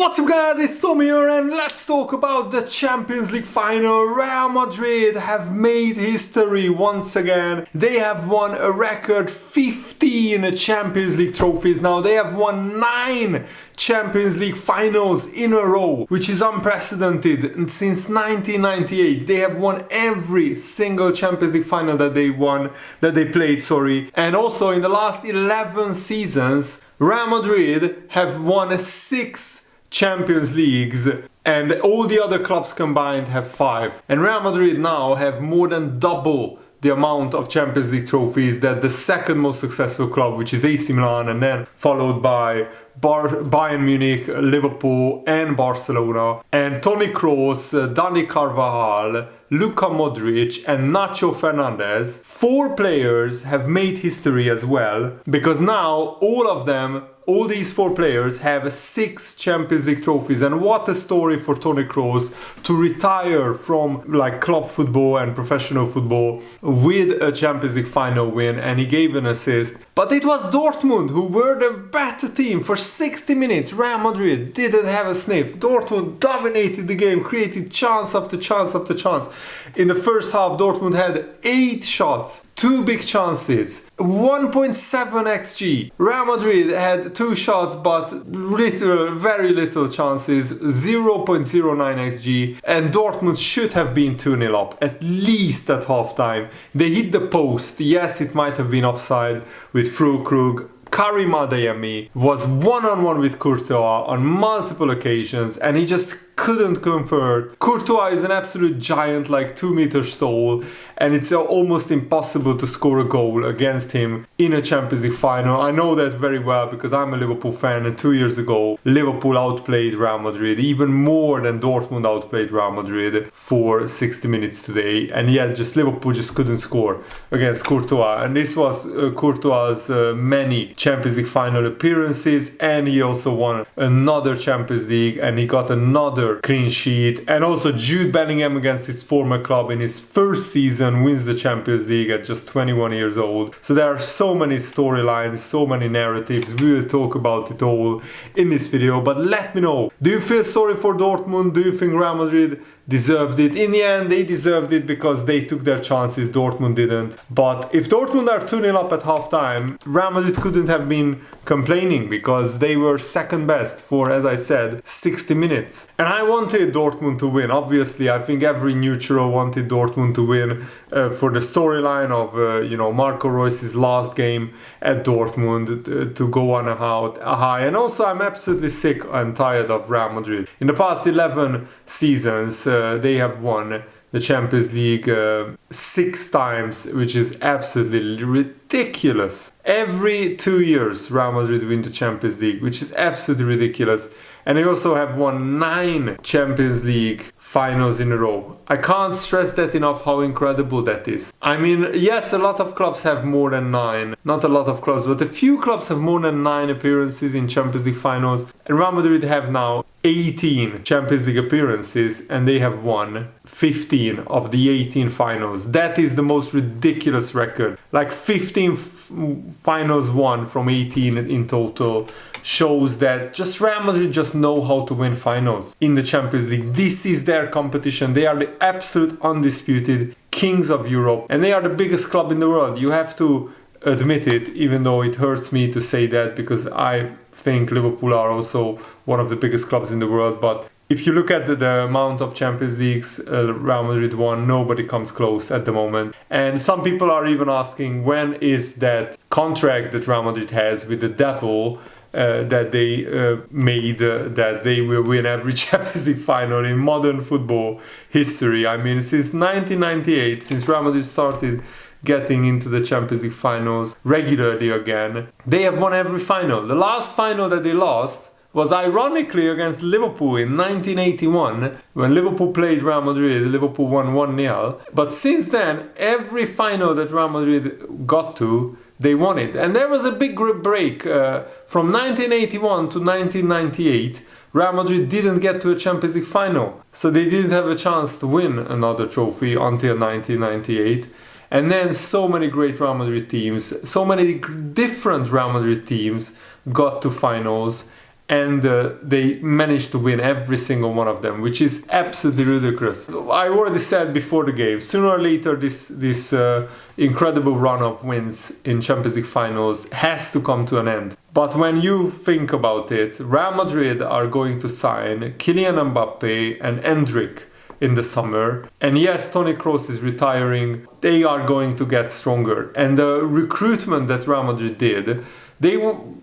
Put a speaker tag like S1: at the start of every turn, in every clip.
S1: What's up guys, it's Tom here and let's talk about the Champions League final. Real Madrid have made history once again. They have won a record 15 Champions League trophies now. They have won 9 Champions League finals in a row, which is unprecedented. And since 1998, they have won every single Champions League final that they played. And also in the last 11 seasons, Real Madrid have won 6 Champions Leagues and all the other clubs combined have 5. And Real Madrid now have more than double the amount of Champions League trophies that the second most successful club, which is AC Milan, and then followed by Bayern Munich, Liverpool and Barcelona. And Toni Kroos, Dani Carvajal, Luka Modric and Nacho Fernandez, 4 players have made history as well, because now all these 4 players have 6 Champions League trophies. And what a story for Toni Kroos to retire from club football and professional football with a Champions League final win, and he gave an assist. But it was Dortmund who were the better team for 60 minutes. Real Madrid didn't have a sniff. Dortmund dominated the game, created chance after chance after chance. In the first half, Dortmund had 8 shots, 2 big chances, 1.7 xG. Real Madrid had 2 shots but very little chances, 0.09 xG, and Dortmund should have been 2-0 up, at least at halftime. They hit the post. Yes, it might have been offside with Füllkrug. Karim Adeyemi was one-on-one with Courtois on multiple occasions and he just couldn't convert. Courtois is an absolute giant, 2 meters tall, and it's almost impossible to score a goal against him in a Champions League final. I know that very well because I'm a Liverpool fan, and 2 years ago Liverpool outplayed Real Madrid even more than Dortmund outplayed Real Madrid for 60 minutes today, and yet Liverpool just couldn't score against Courtois. And this was Courtois' many Champions League final appearances, and he also won another Champions League and he got another clean sheet. And also Jude Bellingham against his former club in his first season wins the Champions League at just 21 years old. So there are so many storylines, so many narratives. We will talk about it all in this video, but let me know, do you feel sorry for Dortmund? Do you think Real Madrid deserved it? In the end, they deserved it because they took their chances, Dortmund didn't. But if Dortmund are 2-0 up at halftime, Real Madrid couldn't have been complaining because they were second best for, as I said, 60 minutes. And I wanted Dortmund to win. Obviously, I think every neutral wanted Dortmund to win for the storyline of Marco Reus's last game at Dortmund to go on a high. And also, I'm absolutely sick and tired of Real Madrid. In the past 11 seasons, they have won the Champions League 6 times, which is absolutely ridiculous. Every 2 years, Real Madrid win the Champions League, which is absolutely ridiculous. And they also have won 9 Champions League finals in a row. I can't stress that enough, how incredible that is. I mean, yes, a lot of clubs have more than 9. Not a lot of clubs, but a few clubs have more than 9 appearances in Champions League finals. And Real Madrid have now 18 Champions League appearances and they have won 15 of the 18 finals. That is the most ridiculous record. 15 finals won from 18 in total shows that Real Madrid just know how to win finals in the Champions League. This is their competition. They are the absolute undisputed kings of Europe and they are the biggest club in the world. You have to admit it, even though it hurts me to say that because I think Liverpool are also one of the biggest clubs in the world. But if you look at the amount of Champions Leagues Real Madrid won, nobody comes close at the moment. And some people are even asking, when is that contract that Real Madrid has with the devil that they made, that they will win every Champions League final in modern football history. I mean, since 1998, since Real Madrid started getting into the Champions League finals regularly again, they have won every final. The last final that they lost was ironically against Liverpool in 1981. When Liverpool played Real Madrid, Liverpool won 1-0. But since then, every final that Real Madrid got to, they won it. And there was a big break from 1981 to 1998. Real Madrid didn't get to a Champions League final. So they didn't have a chance to win another trophy until 1998. And then so many great Real Madrid teams, so many different Real Madrid teams got to finals. and they managed to win every single one of them, which is absolutely ridiculous. I already said before the game, sooner or later this incredible run of wins in Champions League finals has to come to an end. But when you think about it, Real Madrid are going to sign Kylian Mbappe and Endrick in the summer. And yes, Toni Kroos is retiring. They are going to get stronger. And the recruitment that Real Madrid did, they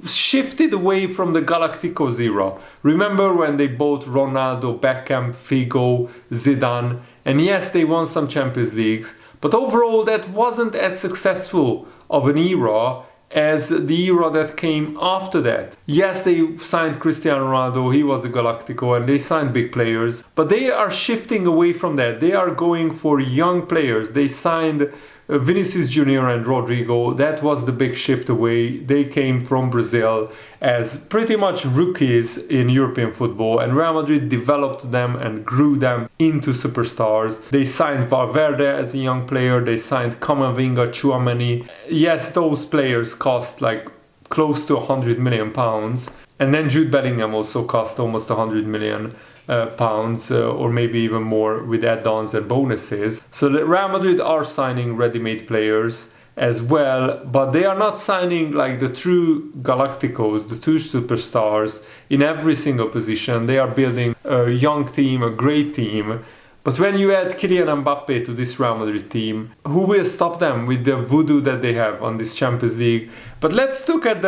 S1: shifted away from the Galacticos era. Remember when they bought Ronaldo, Beckham, Figo, Zidane? And yes, they won some Champions Leagues. But overall, that wasn't as successful of an era as the era that came after that. Yes, they signed Cristiano Ronaldo, he was a Galactico, and they signed big players, but they are shifting away from that. They are going for young players. They signed Vinicius Jr. and Rodrigo. That was the big shift away. They came from Brazil as pretty much rookies in European football, and Real Madrid developed them and grew them into superstars. They signed Valverde as a young player. They signed Camavinga, Tchouaméni. Yes, those players cost like close to £100 million. And then Jude Bellingham also cost almost £100 million. Or maybe even more with add-ons and bonuses. So the Real Madrid are signing ready-made players as well, but they are not signing like the true Galacticos, the true superstars in every single position. They are building a young team, a great team. But when you add Kylian Mbappe to this Real Madrid team, who will stop them with the voodoo that they have on this Champions League? But let's look at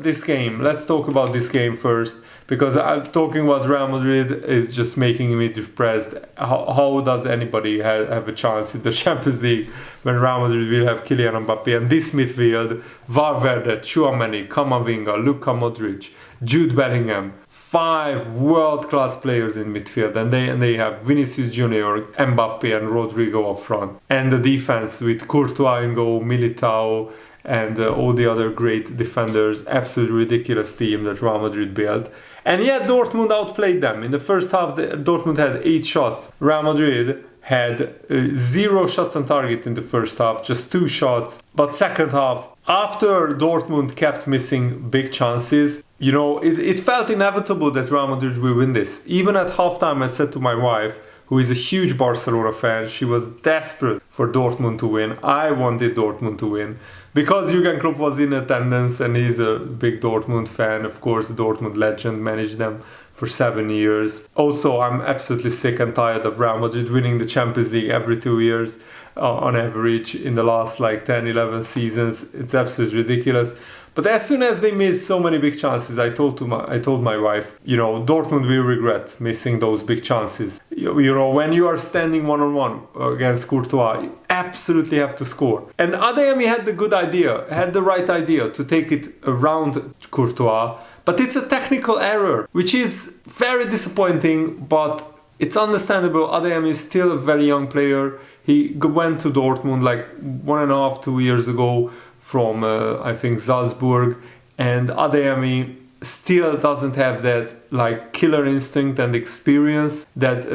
S1: this game. Let's talk about this game first, because I'm talking about Real Madrid is just making me depressed. How does anybody have a chance in the Champions League when Real Madrid will have Kylian Mbappe and this midfield, Valverde, Tchouaméni, Camavinga, Luka Modric, Jude Bellingham, 5 world-class players in midfield, and they have Vinicius Jr., Mbappe and Rodrigo up front, and the defense with Courtois in goal, Militao, and all the other great defenders. Absolutely ridiculous team that Real Madrid built. And yet Dortmund outplayed them. In the first half, Dortmund had 8 shots. Real Madrid had 0 shots on target in the first half, just 2 shots. But second half, after Dortmund kept missing big chances, you know, it felt inevitable that Real Madrid will win this. Even at halftime, I said to my wife, who is a huge Barcelona fan, she was desperate for Dortmund to win. I wanted Dortmund to win. Because Jurgen Klopp was in attendance and he's a big Dortmund fan, of course, Dortmund legend, managed them for 7 years. Also, I'm absolutely sick and tired of Real Madrid winning the Champions League every 2 years on average in the last like 10, 11 seasons. It's absolutely ridiculous. But as soon as they missed so many big chances, I told my wife, you know, Dortmund will regret missing those big chances. You know, when you are standing one-on-one against Courtois, you absolutely have to score. And Adeyemi had the right idea to take it around Courtois, but it's a technical error, which is very disappointing, but it's understandable. Adeyemi is still a very young player. He went to Dortmund like 1.5, 2 years ago from, I think, Salzburg, and Adeyemi still doesn't have that like killer instinct and experience that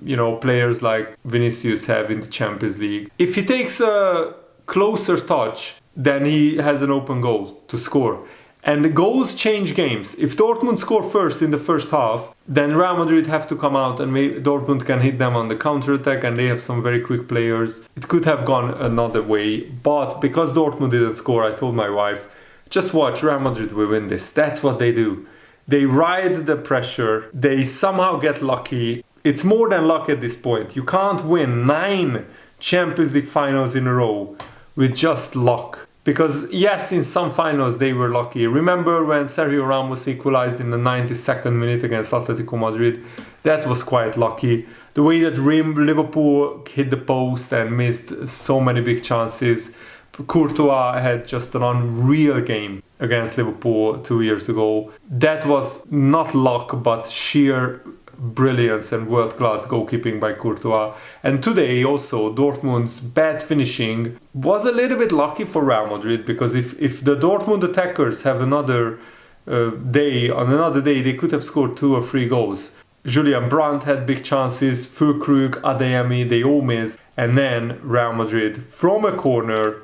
S1: you know, players like Vinicius have in the Champions League. If he takes a closer touch, then he has an open goal to score. And the goals change games. If Dortmund score first in the first half, then Real Madrid have to come out and Dortmund can hit them on the counter-attack, and they have some very quick players. It could have gone another way, but because Dortmund didn't score, I told my wife, just watch, Real Madrid will win this. That's what they do. They ride the pressure, they somehow get lucky. It's more than luck at this point. You can't win 9 Champions League finals in a row with just luck. Because yes, in some finals they were lucky. Remember when Sergio Ramos equalized in the 92nd minute against Atletico Madrid? That was quite lucky. The way that Liverpool hit the post and missed so many big chances. Courtois had just an unreal game against Liverpool 2 years ago. That was not luck, but sheer brilliance and world-class goalkeeping by Courtois. And today also Dortmund's bad finishing was a little bit lucky for Real Madrid, because if the Dortmund attackers have another day they could have scored 2 or 3 goals. Julian Brandt had big chances, Füllkrug, Adeyemi, they all missed, and then Real Madrid from a corner,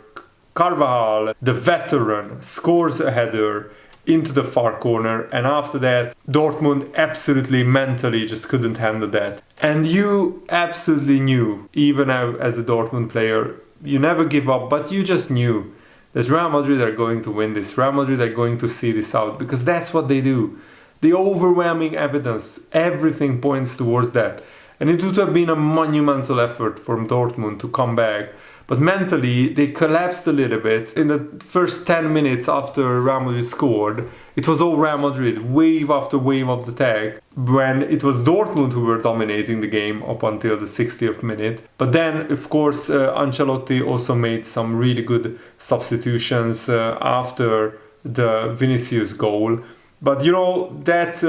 S1: Carvajal, the veteran, scores a header into the far corner, and after that Dortmund absolutely mentally just couldn't handle that. And you absolutely knew, even as a Dortmund player, you never give up, but you just knew that Real Madrid are going to win this. Real Madrid are going to see this out, because that's what they do. The overwhelming evidence, everything points towards that. And it would have been a monumental effort from Dortmund to come back. But mentally, they collapsed a little bit. In the first 10 minutes after Real Madrid scored, it was all Real Madrid, wave after wave of the attack, when it was Dortmund who were dominating the game up until the 60th minute. But then, of course, Ancelotti also made some really good substitutions after the Vinicius goal. But you know, that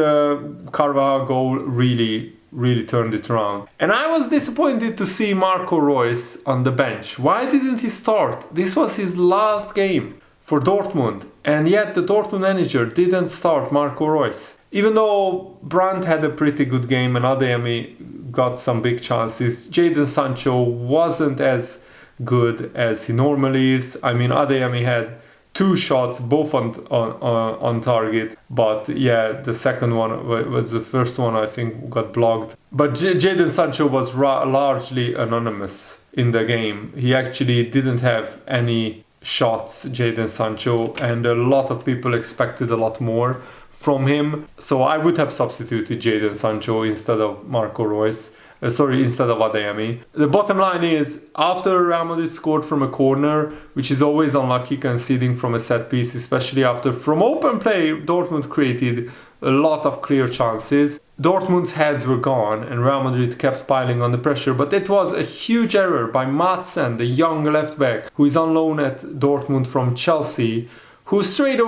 S1: Carvajal goal really turned it around. And I was disappointed to see Marco Reus on the bench. Why didn't he start? This was his last game for Dortmund, and yet the Dortmund manager didn't start Marco Reus. Even though Brandt had a pretty good game and Adeyemi got some big chances, Jadon Sancho wasn't as good as he normally is. I mean, Adeyemi had 2 shots, both on target, but yeah, the second one was the first one I think got blocked. But Jadon Sancho was largely anonymous in the game. He actually didn't have any shots, Jadon Sancho, and a lot of people expected a lot more from him. So I would have substituted Jadon Sancho instead of Marco Reus. Instead of Adeyemi. The bottom line is, after Real Madrid scored from a corner, which is always unlucky conceding from a set piece, especially after from open play, Dortmund created a lot of clear chances. Dortmund's heads were gone and Real Madrid kept piling on the pressure, but it was a huge error by Madsen, the young left back, who is on loan at Dortmund from Chelsea, who straight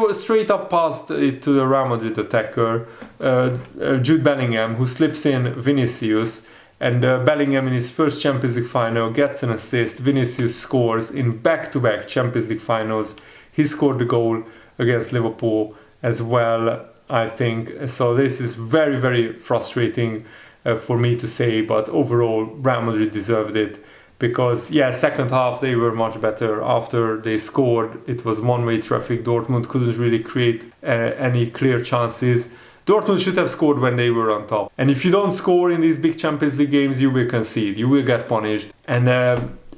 S1: up passed it to the Real Madrid attacker, Jude Bellingham, who slips in Vinicius. And Bellingham in his first Champions League final gets an assist. Vinicius scores in back-to-back Champions League finals. He scored the goal against Liverpool as well, I think. So this is very frustrating for me to say, but overall Real Madrid deserved it. Because, yeah, second half they were much better. After they scored, it was one-way traffic. Dortmund couldn't really create any clear chances. Dortmund should have scored when they were on top. And if you don't score in these big Champions League games, you will concede. You will get punished. And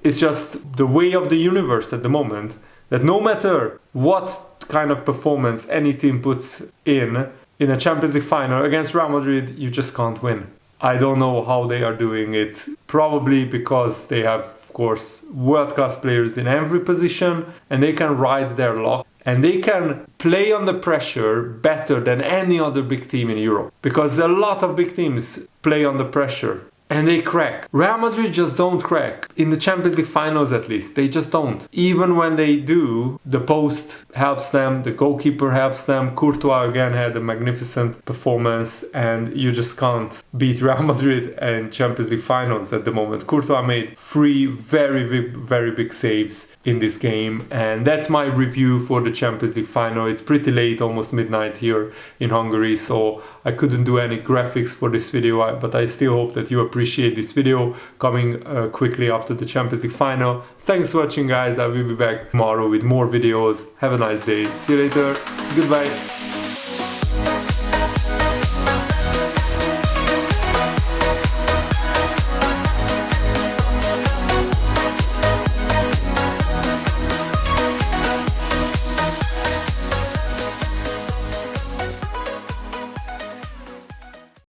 S1: it's just the way of the universe at the moment, that no matter what kind of performance any team puts in a Champions League final against Real Madrid, you just can't win. I don't know how they are doing it. Probably because they have, of course, world-class players in every position, and they can ride their luck. And they can play on the pressure better than any other big team in Europe. Because a lot of big teams play on the pressure and they crack. Real Madrid just don't crack. In the Champions League finals at least, they just don't. Even when they do, the post helps them, the goalkeeper helps them. Courtois again had a magnificent performance, and you just can't beat Real Madrid in Champions League finals at the moment. Courtois made 3 very big saves in this game, and that's my review for the Champions League final. It's pretty late, almost midnight here in Hungary, so I couldn't do any graphics for this video, but I still hope that you appreciate this video coming quickly after the Champions League final. Thanks for watching, guys. I will be back tomorrow with more videos. Have a nice day. See you later. Goodbye.